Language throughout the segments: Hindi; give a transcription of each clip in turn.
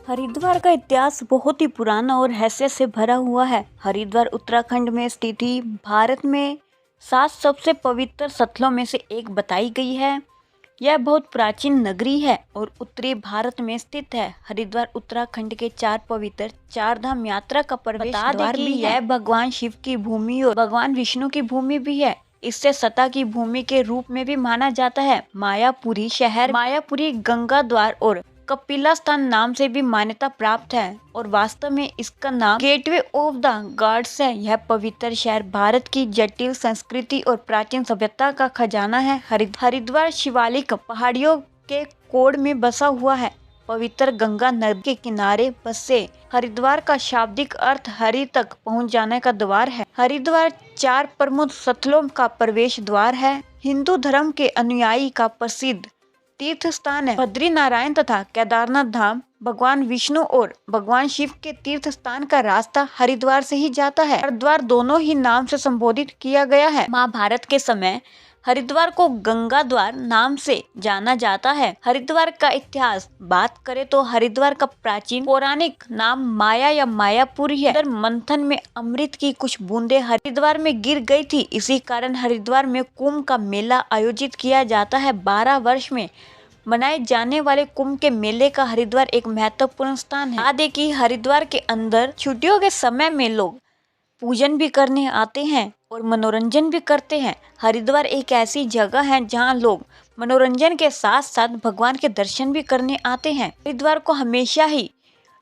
हरिद्वार का इतिहास बहुत ही पुराना और हैसियत से भरा हुआ है। हरिद्वार उत्तराखंड में स्थित ही भारत में 7 सबसे पवित्र स्थलों में से एक बताई गई है। यह बहुत प्राचीन नगरी है और उत्तरी भारत में स्थित है। हरिद्वार उत्तराखंड के 4 पवित्र 4 धाम यात्रा का प्रवेश द्वार भी है। यह भगवान शिव की भूमि और भगवान विष्णु की भूमि भी है। इससे सतह की भूमि के रूप में भी माना जाता है। मायापुरी शहर मायापुरी गंगा द्वार और कपिला स्थान नाम से भी मान्यता प्राप्त है और वास्तव में इसका नाम गेटवे ऑफ द गॉड्स है। यह पवित्र शहर भारत की जटिल संस्कृति और प्राचीन सभ्यता का खजाना है। हरिद्वार शिवालिक पहाड़ियों के कोड में बसा हुआ है। पवित्र गंगा नदी के किनारे बसे हरिद्वार का शाब्दिक अर्थ हरि तक पहुंच जाने का द्वार है। हरिद्वार 4 प्रमुख स्थलों का प्रवेश द्वार है। हिंदू धर्म के अनुयायी का प्रसिद्ध तीर्थ स्थान है। बद्रीनारायण तथा केदारनाथ धाम भगवान विष्णु और भगवान शिव के तीर्थ स्थान का रास्ता हरिद्वार से ही जाता है। हरिद्वार दोनों ही नाम से संबोधित किया गया है। महाभारत के समय हरिद्वार को गंगा द्वार नाम से जाना जाता है। हरिद्वार का इतिहास बात करें तो हरिद्वार का प्राचीन पौराणिक नाम माया या मायापुरी है। मंथन में अमृत की कुछ बूंदें हरिद्वार में गिर गई थी। इसी कारण हरिद्वार में कुंभ का मेला आयोजित किया जाता है। 12 वर्ष में मनाए जाने वाले कुंभ के मेले का हरिद्वार एक महत्वपूर्ण स्थान है। याद है कि हरिद्वार के अंदर छुट्टियों के समय में लोग पूजन भी करने आते हैं और मनोरंजन भी करते हैं। हरिद्वार एक ऐसी जगह है जहां लोग मनोरंजन के साथ साथ भगवान के दर्शन भी करने आते हैं। हरिद्वार को हमेशा ही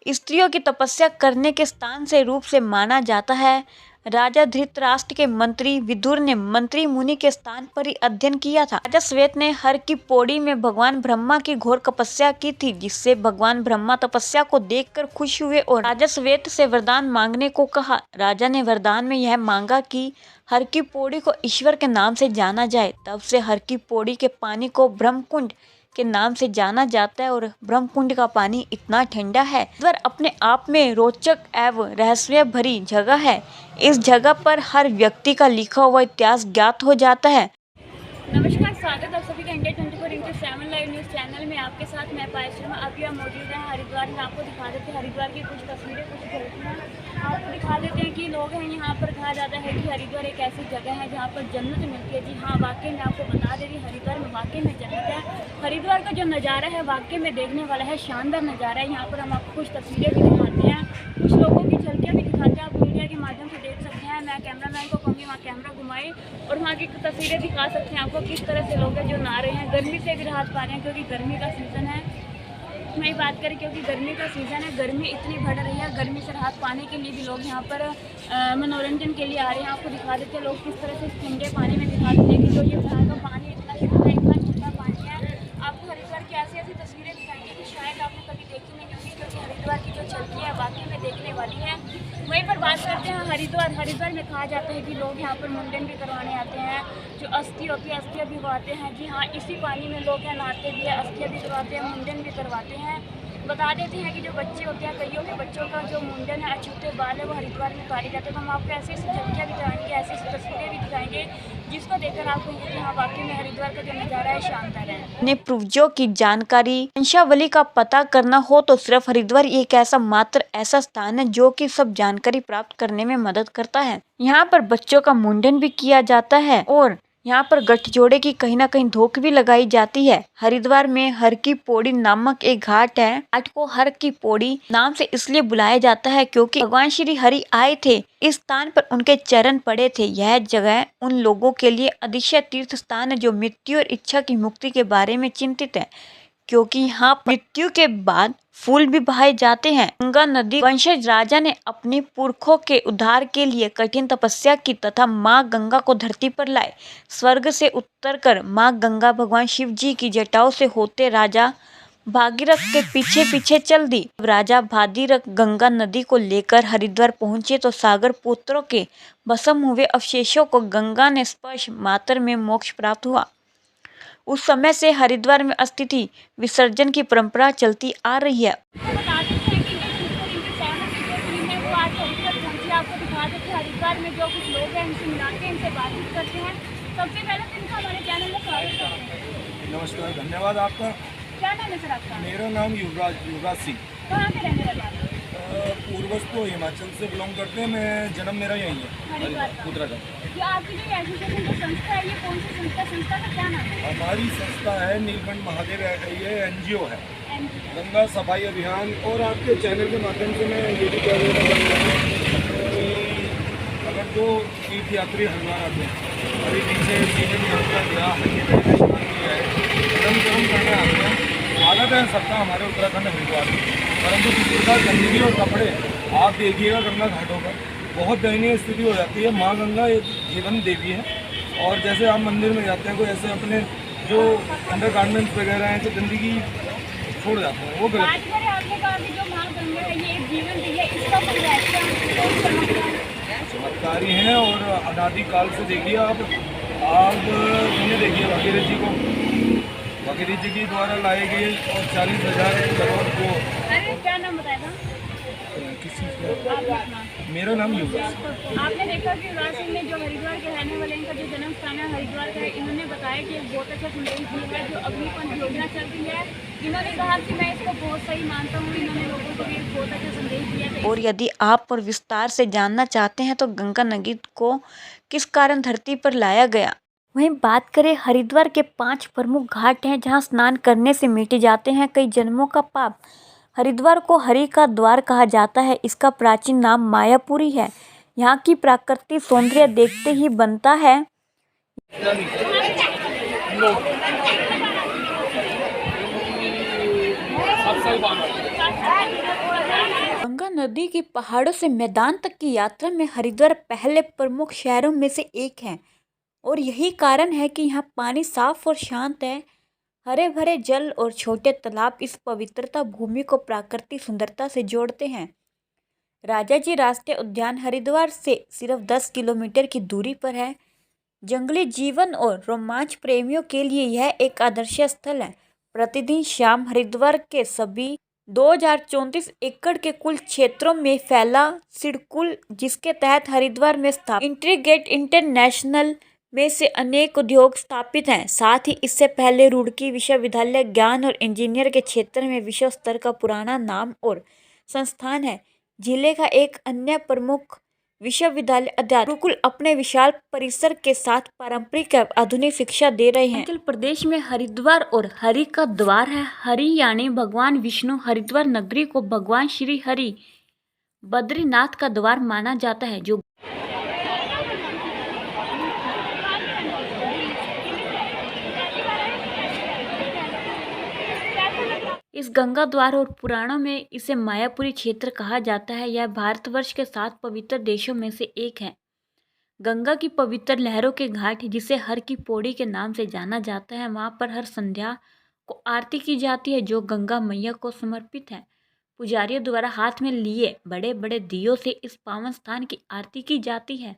स्त्रियों की तपस्या करने के स्थान से रूप से माना जाता है। राजा धृतराष्ट्र के मंत्री विदुर ने मंत्री मुनि के स्थान पर ही अध्ययन किया था। राजा श्वेत ने हर की पौड़ी में भगवान ब्रह्मा की घोर तपस्या की थी, जिससे भगवान ब्रह्मा तपस्या को देखकर खुश हुए और राजा श्वेत से वरदान मांगने को कहा। राजा ने वरदान में यह मांगा कि हर की पौड़ी को ईश्वर के नाम से जाना जाए। तब से हर की पौड़ी के पानी को ब्रह्मकुंड के नाम से जाना जाता है और ब्रह्मकुंड का पानी इतना ठंडा है। हरिद्वार अपने आप में रोचक एवं रहस्य भरी जगह है। इस जगह पर हर व्यक्ति का लिखा हुआ इतिहास ज्ञात हो जाता है। नमस्कार, स्वागत है आप सभी का इंडिया 24/7 लाइव न्यूज़ चैनल में। आपके साथ मैं पायल शर्मा। अभी हम मौजूद हैं हरिद्वार में। आपको दिखा देते हैं हरिद्वार की कुछ तस्वीरें, कुछ झलकियाँ आपको दिखा देते हैं कि लोग हैं यहाँ पर। कहा जाता है कि हरिद्वार एक ऐसी जगह है जहाँ पर जन्नत मिलती है। जी हाँ, वाकई में आपको बता दे रही हरिद्वार में वाकई में जन्नत है। हरिद्वार का जो नज़ारा है वाकई में देखने वाला है, शानदार नज़ारा है। यहाँ पर हम आपको कुछ तस्वीरें भी दिखाते हैं, कुछ लोगों की झलकियाँ भी दिखाते हैं। आप मीडिया के माध्यम से देख सकते हैं। मैं कैमरामैन को कहूँगी वहाँ कैमरा घुमाए और वहाँ की तस्वीरें दिखा सकते हैं आपको किस तरह से लोग हैं जो नहा रहे हैं। गर्मी से भी राहत पा रहे हैं क्योंकि गर्मी का सीज़न है। मैं बात करें क्योंकि गर्मी का सीज़न है, गर्मी इतनी बढ़ रही है। गर्मी से राहत पाने के लिए भी लोग यहाँ पर मनोरंजन के लिए आ रहे हैं। आपको दिखा देते हैं लोग किस तरह से ठंडे पानी में दिखा देते हैं कि जो ये यहाँ का पानी इतना ठंडा पानी है। आपको हरिद्वार की ऐसी ऐसी तस्वीरें दिखाएंगे कि शायद आपने कभी देखी नहीं होगी, क्योंकि हरिद्वार की जो झलकी है वाकई में देखने वाली है। वहीं पर बात करते हैं हरिद्वार में कहा जाता है कि लोग यहाँ पर मुंडन भी करवाने आते हैं। जो अस्थि होती है अस्थियाँ भी करवाते हैं। जी हाँ, इसी पानी में लोग हैं नहाते भी है, अस्थियाँ भी करवाते हैं, मुंडन भी करवाते हैं। बता देते हैं कि जो बच्चे होते हैं, कईयों के बच्चों का जो मुंडन है, अछूते बाल है, वो हरिद्वार में उतारे जाते हैं। तो हम आपको ऐसी ऐसी झलकियाँ भी दिखाएंगे, ऐसी ऐसी तस्वीरें भी दिखाएंगे जिसको देखकर आपको ये हाँ वाकई में हरिद्वार का जो नज़ारा है शानदार है। अपने पूर्वजों की जानकारी वंशावली का पता करना हो तो सिर्फ हरिद्वार एक ऐसा स्थान है जो कि सब जानकारी प्राप्त करने में मदद करता है। यहाँ पर बच्चों का मुंडन भी किया जाता है और यहाँ पर गठजोड़े की कहीं ना कहीं धोख भी लगाई जाती है। हरिद्वार में हर की पौड़ी नामक एक घाट है। घाट को हर की पौड़ी नाम से इसलिए बुलाया जाता है क्योंकि भगवान श्री हरि आए थे, इस स्थान पर उनके चरण पड़े थे। यह जगह उन लोगों के लिए अदृश्य तीर्थ स्थान है जो मृत्यु और इच्छा की मुक्ति के बारे में चिंतित है, क्योंकि यहाँ मृत्यु के बाद फूल भी बहाए जाते हैं। गंगा नदी वंशज राजा ने अपने पुरखों के उद्धार के लिए कठिन तपस्या की तथा माँ गंगा को धरती पर लाए। स्वर्ग से उतरकर माँ गंगा भगवान शिव जी की जटाओं से होते राजा भागीरथ के पीछे पीछे चल दी। राजा भागीरथ गंगा नदी को लेकर हरिद्वार पहुंचे तो सागर पुत्रों के भस्म हुए अवशेषों को गंगा ने स्पर्श मात्र में मोक्ष प्राप्त हुआ। उस समय से हरिद्वार में अस्थिति विसर्जन की परंपरा चलती आ रही है। आपको दिखा देते हैं हरिद्वार में जो कुछ लोग हैं इनसे मिलाते हैं, इनसे बातचीत करते हैं। सबसे पहले तो इनका हमारे चैनल में स्वागत करते हैं। नमस्कार, धन्यवाद आपका। क्या नाम है सर आपका? मेरा नाम युवराज सिंह। कहाँ के रहने वाले आप? पूर्वज तो हिमाचल से बिलोंग करते हैं, मैं जन्म मेरा यहीं है, हरिद्वार का। उत्तराखंड। ये आपकी जो एसोसिएशन जो संस्था है, ये कौन सी संस्था, संस्था का क्या नाम है? हमारी संस्था है नीलकंठ महादेव, ये एनजीओ है, NGO। गंगा सफाई अभियान। और आपके चैनल के माध्यम से मैं ये भी कह देना चाहता हूँ कि अगर जो तीर्थयात्री हरिद्वार आते हैं, अभी पीछे जीवन यात्रा गया, हरिद्वार में स्नान किया है, धर्म कर्म करने आते हैं, स्वागत है सबका हमारे उत्तराखंड हरिद्वार में। परंतु किसी प्रकार गंदगी और कपड़े आप देखिएगा गंगा घाटों पर, बहुत दयनीय स्थिति हो जाती है। माँ गंगा एक जीवन देवी है, और जैसे आप मंदिर में जाते हैं कोई ऐसे अपने जो अंडर गारमेंट्स वगैरह हैं जो गंदगी छोड़ जाते हैं, वो गलत है। आज मेरे आपने कहा कि जो माँ गंगा है ये एक जीवन दी है, इसका कोई व्याख्या कोई चमत्कार? चमत्कारी हैं और अनादि काल से देखिए आप इन्हें देखिए भागीरथ जी को, भागीरथ जी के द्वारा लाए गए और 40,000 करोड़ को। अरे क्या नाम बताया था किस चीज़ का? आपका नाम? मेरा नाम यूज है। आपने देखा कि युवराज सिंह ने जो हरिद्वार के रहने वाले इनका जो जन्म स्थान है हरिद्वार का है, इन्होंने बताया कि एक बहुत अच्छा संदेश दिया है जो अग्निपंथ योजना चल रही है। इन्होंने कहा कि मैं इसको बहुत सही मानता हूँ, इन्होंने लोगों को भी एक बहुत अच्छा संदेश दिया है। और यदि आप और विस्तार से जानना चाहते हैं तो गंगा नदी को किस कारण धरती पर लाया गया, वहीं बात करें हरिद्वार के 5 प्रमुख घाट हैं जहां स्नान करने से मिट जाते हैं कई जन्मों का पाप। हरिद्वार को हरि का द्वार कहा जाता है। इसका प्राचीन नाम मायापुरी है। यहाँ की प्राकृतिक सौंदर्य देखते ही बनता है गंगा नदी की पहाड़ों से मैदान तक की यात्रा में हरिद्वार पहले प्रमुख शहरों में से एक है और यही कारण है कि यहाँ पानी साफ और शांत है। हरे भरे जल और छोटे तालाब इस पवित्रता भूमि को प्राकृतिक सुंदरता से जोड़ते हैं। राजा जी राष्ट्रीय उद्यान हरिद्वार से सिर्फ 10 किलोमीटर की दूरी पर है। जंगली जीवन और रोमांच प्रेमियों के लिए यह एक आदर्श स्थल है। प्रतिदिन शाम हरिद्वार के सभी 2034 एकड़ के कुल क्षेत्रों में फैला सिडकुल, जिसके तहत हरिद्वार में स्थापित इंटीग्रेटेड इंटरनेशनल में से अनेक उद्योग स्थापित हैं। साथ ही इससे पहले रुड़की विश्वविद्यालय ज्ञान और इंजीनियर के क्षेत्र में विश्व स्तर का पुराना नाम और संस्थान है। जिले का एक अन्य प्रमुख विश्वविद्यालय अध्यात्म गुरुकुल अपने विशाल परिसर के साथ पारंपरिक आधुनिक शिक्षा दे रहे हैं। हिमाचल प्रदेश में हरिद्वार और हरि का द्वार है। हरि यानी भगवान विष्णु। हरिद्वार नगरी को भगवान श्री हरि बद्रीनाथ का द्वार माना जाता है, जो इस गंगा द्वार और पुराणों में इसे मायापुरी क्षेत्र कहा जाता है। यह भारतवर्ष के 7 पवित्र देशों में से एक है। गंगा की पवित्र लहरों के घाट, जिसे हर की पौड़ी के नाम से जाना जाता है, वहाँ पर हर संध्या को आरती की जाती है जो गंगा मैया को समर्पित है। पुजारियों द्वारा हाथ में लिए बड़े बड़े दियों से इस पावन स्थान की आरती की जाती है।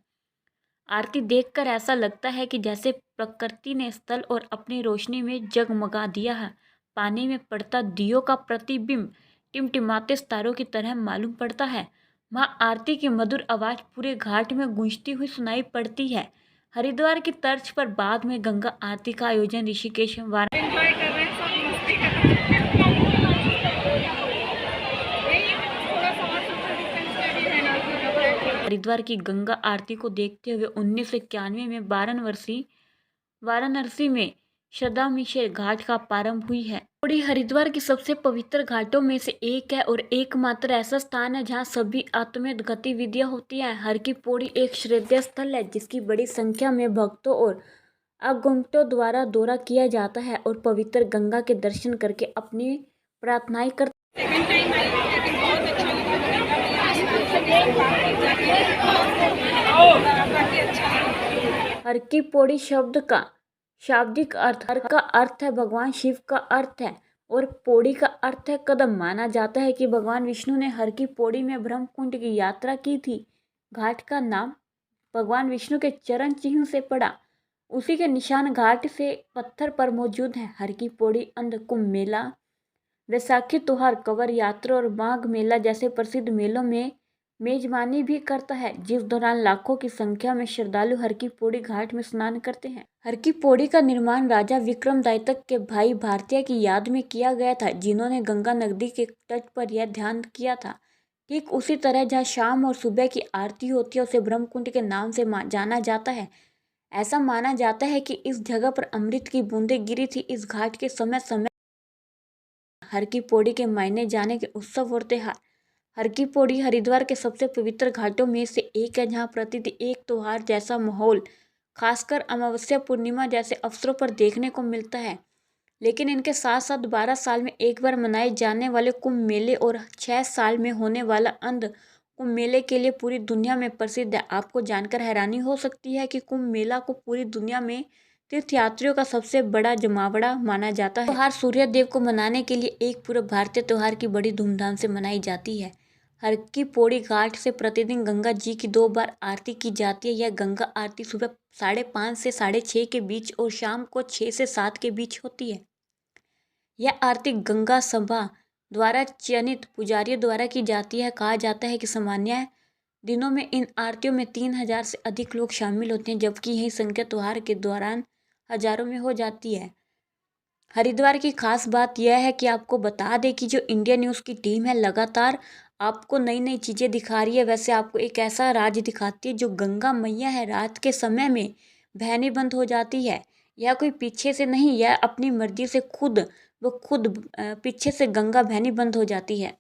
आरती देखकर ऐसा लगता है कि जैसे प्रकृति ने स्थल और अपनी रोशनी में जगमगा दिया है। पानी में पड़ता दियों का प्रतिबिंब टिमटिमाते सितारों की तरह मालूम पड़ता है। मां आरती की मधुर आवाज पूरे घाट में गूंजती हुई सुनाई पड़ती है। हरिद्वार की तर्ज पर बाद में गंगा आरती का आयोजन ऋषिकेश हरिद्वार की गंगा आरती को देखते हुए 1991 में वाराणसी में श्रद्धामिषेक घाट का प्रारंभ हुई है। पौड़ी हरिद्वार की सबसे पवित्र घाटों में से एक है और एकमात्र ऐसा स्थान है जहां सभी आत्मिक गतिविधियां होती हैं। हर की पौड़ी एक श्रद्धा स्थल है जिसकी बड़ी संख्या में भक्तों और आगंतुकों द्वारा दौरा किया जाता है और पवित्र गंगा के दर्शन करके अपनी प्रार्थनाएं करते हर की पौड़ी शब्द का शाब्दिक अर्थ, हर का अर्थ है भगवान शिव का अर्थ है और पौड़ी का अर्थ है कदम। माना जाता है कि भगवान विष्णु ने हर की पौड़ी में ब्रह्मकुंड की यात्रा की थी। घाट का नाम भगवान विष्णु के चरण चिन्ह से पड़ा। उसी के निशान घाट से पत्थर पर मौजूद है। हर की पौड़ी अंध कुंभ मेला, वैसाखी त्योहार, कंवर यात्रा और माघ मेला जैसे प्रसिद्ध मेलों में मेजबानी भी करता है, जिस दौरान लाखों की संख्या में श्रद्धालु हर की पौड़ी घाट में स्नान करते हैं। हर की पौड़ी का निर्माण राजा विक्रमदायित्य के भाई भारतीय की याद में किया गया था, जिन्होंने गंगा नदी के तट पर यह ध्यान किया था। ठीक उसी तरह जहाँ शाम और सुबह की आरती होती है उसे ब्रह्मकुंड के नाम से जाना जाता है। ऐसा माना जाता है कि इस जगह पर अमृत की बूंदें गिरी थी। इस घाट के समय समय हर की पौड़ी के मायने जाने के उत्सव और त्योहार। हर की पौड़ी हरिद्वार के सबसे पवित्र घाटों में से एक है, जहाँ प्रतिदिन एक त्योहार जैसा माहौल खासकर अमावस्या पूर्णिमा जैसे अवसरों पर देखने को मिलता है। लेकिन इनके साथ साथ 12 साल में एक बार मनाए जाने वाले कुंभ मेले और 6 साल में होने वाला अंध कुंभ मेले के लिए पूरी दुनिया में प्रसिद्ध है। आपको जानकर हैरानी हो सकती है कि कुंभ मेला को पूरी दुनिया में तीर्थयात्रियों का सबसे बड़ा जमावड़ा माना जाता है। त्योहार सूर्य देव को मनाने के लिए एक पूरा भारतीय त्योहार की बड़ी धूमधाम से मनाई जाती है। हर की पौड़ी घाट से प्रतिदिन गंगा जी की 2 बार आरती की जाती है। यह गंगा आरती सुबह 5:30 से 6:30 के बीच और शाम को 6 से 7 के बीच होती है। यह आरती गंगा सभा द्वारा चयनित पुजारियों द्वारा की जाती है। कहा जाता है कि सामान्य दिनों में इन आरतियों में 3000 से अधिक लोग शामिल होते हैं, जबकि यही संख्या त्योहार के दौरान हजारों में हो जाती है। हरिद्वार की खास बात यह है कि आपको बता दें कि जो इंडिया न्यूज़ की टीम है लगातार आपको नई नई चीज़ें दिखा रही है। वैसे आपको एक ऐसा राज्य दिखाती है जो गंगा मैया है रात के समय में बहनी बंद हो जाती है। यह कोई पीछे से नहीं, यह अपनी मर्जी से खुद पीछे से गंगा बहनी बंद हो जाती है।